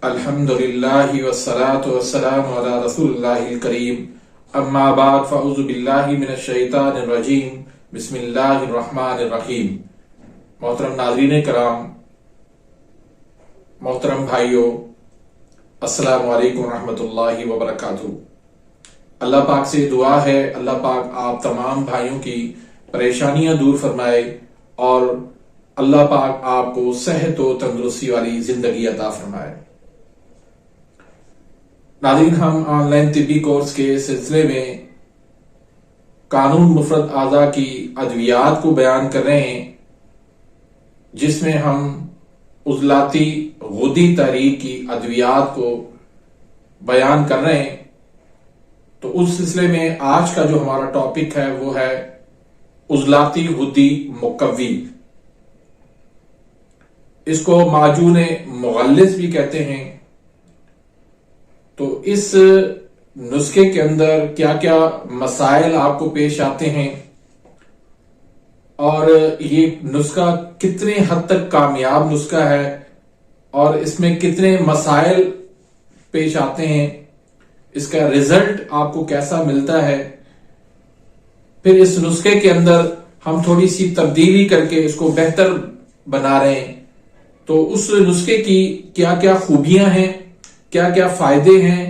الحمدللہ والصلاة والسلام علی رسول اللہ الکریم، اما بعد فاعوذ باللہ من الشیطان الرجیم، بسم اللہ الرحمن الرحیم۔ محترم ناظرین کرام، محترم بھائیوں، السلام علیکم ورحمۃ اللہ وبرکاتہ۔ اللہ پاک سے دعا ہے اللہ پاک آپ تمام بھائیوں کی پریشانیاں دور فرمائے اور اللہ پاک آپ کو صحت و تندرستی والی زندگی عطا فرمائے۔ ناظرین، ہم آن لائن طبی کورس کے سلسلے میں قانون مفرد اعضاء کی ادویات کو بیان کر رہے ہیں، جس میں ہم عضلاتی غدی تحریک کی ادویات کو بیان کر رہے ہیں۔ تو اس سلسلے میں آج کا جو ہمارا ٹاپک ہے وہ ہے عضلاتی غدی مقوی۔ اس کو معجون مغلظ بھی کہتے ہیں۔ تو اس نسخے کے اندر کیا کیا مسائل آپ کو پیش آتے ہیں اور یہ نسخہ کتنے حد تک کامیاب نسخہ ہے اور اس میں کتنے مسائل پیش آتے ہیں، اس کا رزلٹ آپ کو کیسا ملتا ہے، پھر اس نسخے کے اندر ہم تھوڑی سی تبدیلی کر کے اس کو بہتر بنا رہے ہیں، تو اس نسخے کی کیا کیا خوبیاں ہیں، کیا کیا فائدے ہیں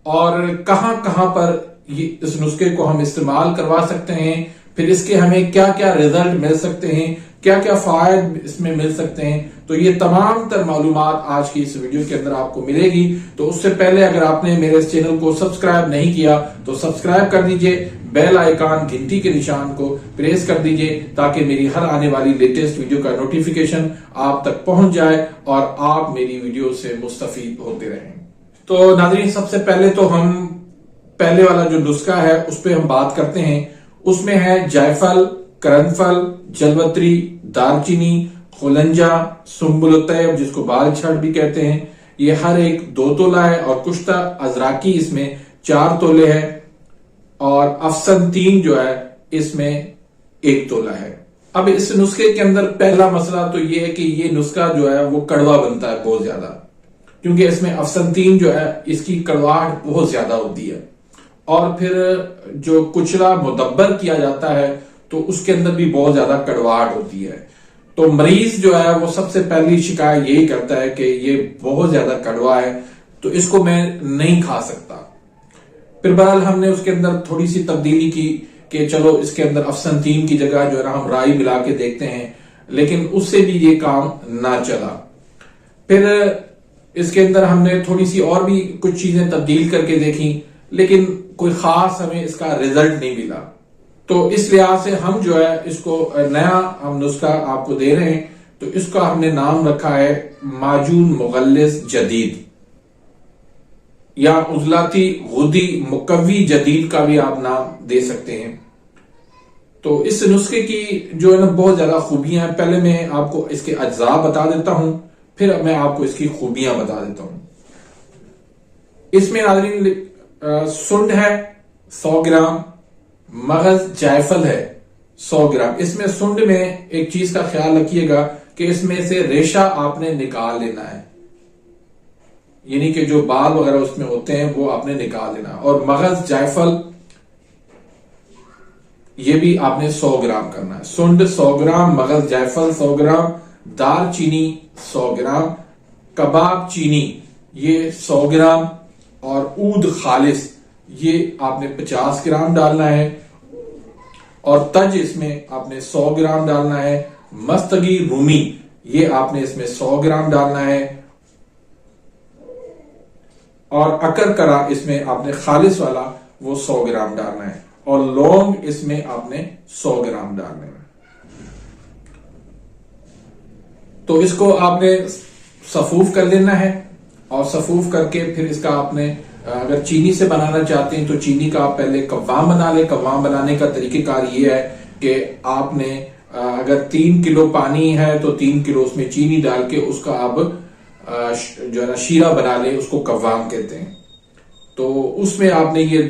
اور کہاں کہاں پر اس نسخے کو ہم استعمال کروا سکتے ہیں، پھر اس کے ہمیں کیا کیا رزلٹ مل سکتے ہیں، کیا کیا فوائد اس میں مل سکتے ہیں، تو یہ تمام تر معلومات آج کی اس ویڈیو کے اندر آپ کو ملے گی۔ تو اس سے پہلے اگر آپ نے میرے اس چینل کو سبسکرائب نہیں کیا تو سبسکرائب کر دیجئے، بیل آئیکن گھنٹی کے نشان کو پریس کر دیجئے تاکہ میری ہر آنے والی لیٹسٹ ویڈیو کا نوٹیفیکیشن آپ تک پہنچ جائے اور آپ میری ویڈیو سے مستفید ہوتے رہیں۔ تو ناظرین، سب سے پہلے تو ہم پہلے والا جو نسخہ ہے اس پہ ہم بات کرتے ہیں۔ اس میں ہے جائفل، کرنفل، جلوتری، دارچینی، خلنجا، سنبل الطیب جس کو بال چھڑ بھی کہتے ہیں، یہ ہر ایک 2 تولہ ہے، اور کشتہ ازراکی اس میں 4 تولے ہے، اور افسن 3 جو ہے اس میں 1 تولہ ہے۔ اب اس نسخے کے اندر پہلا مسئلہ تو یہ ہے کہ یہ نسخہ جو ہے وہ کڑوا بنتا ہے بہت زیادہ، کیونکہ اس میں افسن 3 جو ہے اس کی کڑواہٹ بہت زیادہ ہوتی ہے، اور پھر جو کچلا مدبر کیا جاتا ہے تو اس کے اندر بھی بہت زیادہ کڑواہٹ ہوتی ہے۔ تو مریض جو ہے وہ سب سے پہلی شکایت یہی کرتا ہے کہ یہ بہت زیادہ کڑوا ہے، تو اس کو میں نہیں کھا سکتا۔ پھر بہرحال ہم نے اس کے اندر تھوڑی سی تبدیلی کی کہ چلو اس کے اندر افسن 3 کی جگہ جو ہے ہم رائی ملا کے دیکھتے ہیں، لیکن اس سے بھی یہ کام نہ چلا۔ پھر اس کے اندر ہم نے تھوڑی سی اور بھی کچھ چیزیں تبدیل کر کے دیکھیں، لیکن کوئی خاص ہمیں اس کا رزلٹ نہیں ملا۔ تو اس لحاظ سے ہم جو ہے اس کو نیا ہم نسخہ آپ کو دے رہے ہیں، تو اس کا ہم نے نام رکھا ہے معجون مغلظ جدید، یا عضلاتی غدی مقوی جدید کا بھی آپ نام دے سکتے ہیں۔ تو اس نسخے کی جو ہے نا بہت زیادہ خوبیاں ہیں۔ پہلے میں آپ کو اس کے اجزاء بتا دیتا ہوں، پھر میں آپ کو اس کی خوبیاں بتا دیتا ہوں۔ اس میں ناظرین سنڈ ہے 100 گرام، مغز جائفل ہے 100 گرام۔ اس میں سنڈ میں ایک چیز کا خیال رکھیے گا کہ اس میں سے ریشہ آپ نے نکال لینا ہے، یعنی کہ جو بال وغیرہ اس میں ہوتے ہیں وہ آپ نے نکال لینا ہے۔ اور مغز جائفل یہ بھی آپ نے 100 گرام کرنا ہے۔ سنڈ 100 گرام، مغز جائفل 100 گرام، دار چینی 100 گرام، کباب چینی یہ 100 گرام، اور عود خالص یہ آپ نے 50 گرام ڈالنا ہے، اور تج اس میں آپ نے 100 گرام ڈالنا ہے، مستگی رومی یہ آپ نے اس میں 100 گرام ڈالنا ہے، اور اکر کرا اس میں آپ نے خالص والا وہ 100 گرام ڈالنا ہے، اور لونگ اس میں آپ نے 100 گرام ڈالنا ہے۔ تو اس کو آپ نے صفوف کر لینا ہے، اور صفوف کر کے پھر اس کا آپ نے اگر چینی سے بنانا چاہتے ہیں تو چینی کا آپ پہلے قوام بنا لیں۔ قوام بنانے کا طریقہ کار یہ ہے کہ آپ نے اگر 3 کلو پانی ہے تو 3 کلو اس میں چینی ڈال کے اس کا آپ جو ہے نا شیرہ بنا لیں، اس کو قوام کہتے ہیں۔ تو اس میں آپ نے یہ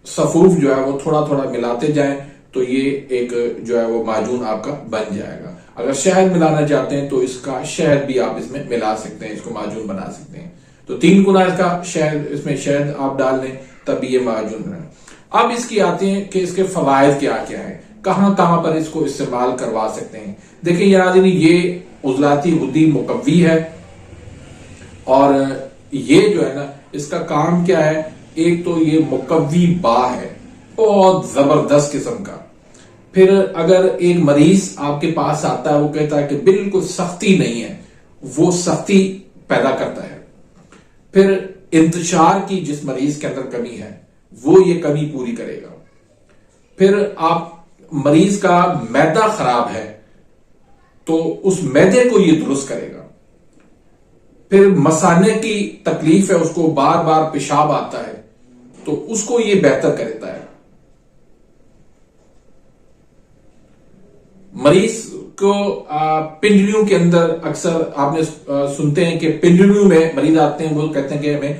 صفوف جو ہے وہ تھوڑا تھوڑا ملاتے جائیں تو یہ ایک جو ہے وہ معجون آپ کا بن جائے گا۔ اگر شہد ملانا چاہتے ہیں تو اس کا شہد بھی آپ اس میں ملا سکتے ہیں، اس کو معجون بنا سکتے ہیں۔ تو 3 گنا اس کا شہد، اس میں شہد آپ ڈال لیں تب یہ معجون بنے۔ اب اس کی آتے ہیں کہ اس کے فوائد کیا کیا ہیں، کہاں کہاں پر اس کو استعمال کروا سکتے ہیں۔ دیکھیں یا ناظرین، یہ عضلاتی غدی مقوی ہے، اور یہ جو ہے نا اس کا کام کیا ہے، ایک تو یہ مقوی با ہے، بہت زبردست قسم کا۔ پھر اگر ایک مریض آپ کے پاس آتا ہے، وہ کہتا ہے کہ بالکل سختی نہیں ہے، وہ سختی پیدا کرتا ہے۔ پھر انتشار کی جس مریض کے اندر کمی ہے وہ یہ کمی پوری کرے گا۔ پھر آپ مریض کا معدہ خراب ہے تو اس معدے کو یہ درست کرے گا۔ پھر مثانے کی تکلیف ہے، اس کو بار بار پیشاب آتا ہے تو اس کو یہ بہتر کرتا ہے۔ مریض کو پنڈلیوں کے اندر اکثر آپ نے سنتے ہیں کہ پنڈلیوں میں مریض آتے ہیں، وہ کہتے ہیں کہ ہمیں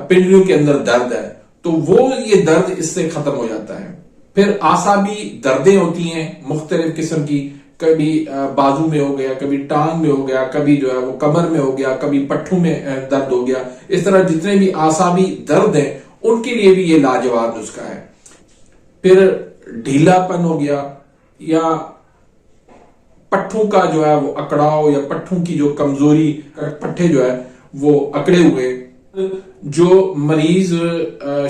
پنڈلیوں کے اندر درد ہے، تو وہ یہ درد اس سے ختم ہو جاتا ہے۔ پھر اعصابی دردیں ہوتی ہیں مختلف قسم کی، کبھی بازو میں ہو گیا، کبھی ٹانگ میں ہو گیا، کبھی جو ہے وہ کمر میں ہو گیا، کبھی پٹھوں میں درد ہو گیا، اس طرح جتنے بھی اعصابی درد ہیں ان کے لیے بھی یہ لاجواب نسخہ ہے۔ پھر ڈھیلا پن ہو گیا، یا پٹھوں کا جو ہے وہ اکڑاؤ، یا پٹھوں کی جو کمزوری، پٹھے جو ہے وہ اکڑے ہوئے، جو مریض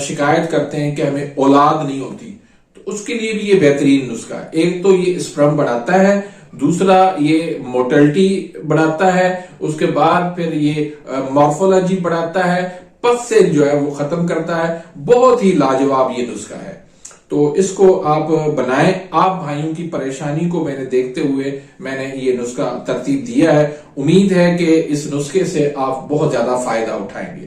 شکایت کرتے ہیں کہ ہمیں اولاد نہیں ہوتی، تو اس کے لیے بھی یہ بہترین نسخہ ہے۔ ایک تو یہ اسپرم بڑھاتا ہے، دوسرا یہ موٹلٹی بڑھاتا ہے، اس کے بعد پھر یہ مارفولوجی بڑھاتا ہے، پس سے جو ہے وہ ختم کرتا ہے۔ بہت ہی لاجواب یہ نسخہ ہے، تو اس کو آپ بنائیں۔ آپ بھائیوں کی پریشانی کو میں نے دیکھتے ہوئے میں نے یہ نسخہ ترتیب دیا ہے۔ امید ہے کہ اس نسخے سے آپ بہت زیادہ فائدہ اٹھائیں گے۔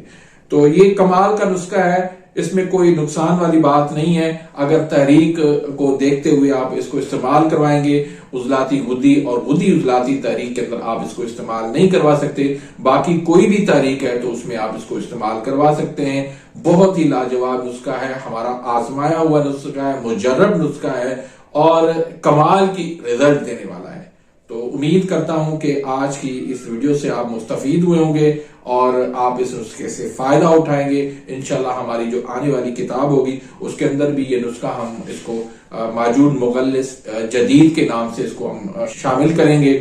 تو یہ کمال کا نسخہ ہے، اس میں کوئی نقصان والی بات نہیں ہے۔ اگر تحریک کو دیکھتے ہوئے آپ اس کو استعمال کروائیں گے، عضلاتی غدی اور غدی عضلاتی تحریک کے اندر آپ اس کو استعمال نہیں کروا سکتے، باقی کوئی بھی تحریک ہے تو اس میں آپ اس کو استعمال کروا سکتے ہیں۔ بہت ہی لاجواب نسخہ ہے، ہمارا آزمایا ہوا نسخہ ہے، مجرب نسخہ ہے، اور کمال کی رزلٹ دینے والا ہے۔ تو امید کرتا ہوں کہ آج کی اس ویڈیو سے آپ مستفید ہوئے ہوں گے اور آپ اس نسخے سے فائدہ اٹھائیں گے۔ انشاءاللہ ہماری جو آنے والی کتاب ہوگی اس کے اندر بھی یہ نسخہ ہم اس کو معجون مغلظ جدید کے نام سے اس کو ہم شامل کریں گے۔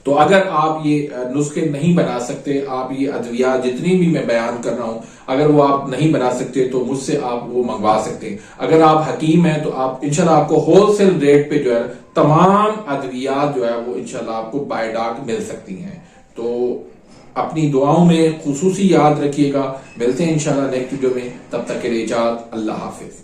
تو اگر آپ یہ نسخے نہیں بنا سکتے، آپ یہ ادویات جتنی بھی میں بیان کر رہا ہوں، اگر وہ آپ نہیں بنا سکتے تو مجھ سے آپ وہ منگوا سکتے ہیں۔ اگر آپ حکیم ہیں تو آپ انشاءاللہ آپ کو ہول سیل ریٹ پہ جو ہے تمام ادویات جو ہے وہ انشاءاللہ آپ کو بائی ڈاک مل سکتی ہیں۔ تو اپنی دعاؤں میں خصوصی یاد رکھیے گا۔ ملتے ہیں انشاءاللہ نیکسٹ ویڈیو میں، تب تک کے لیے اجازت، اللہ حافظ۔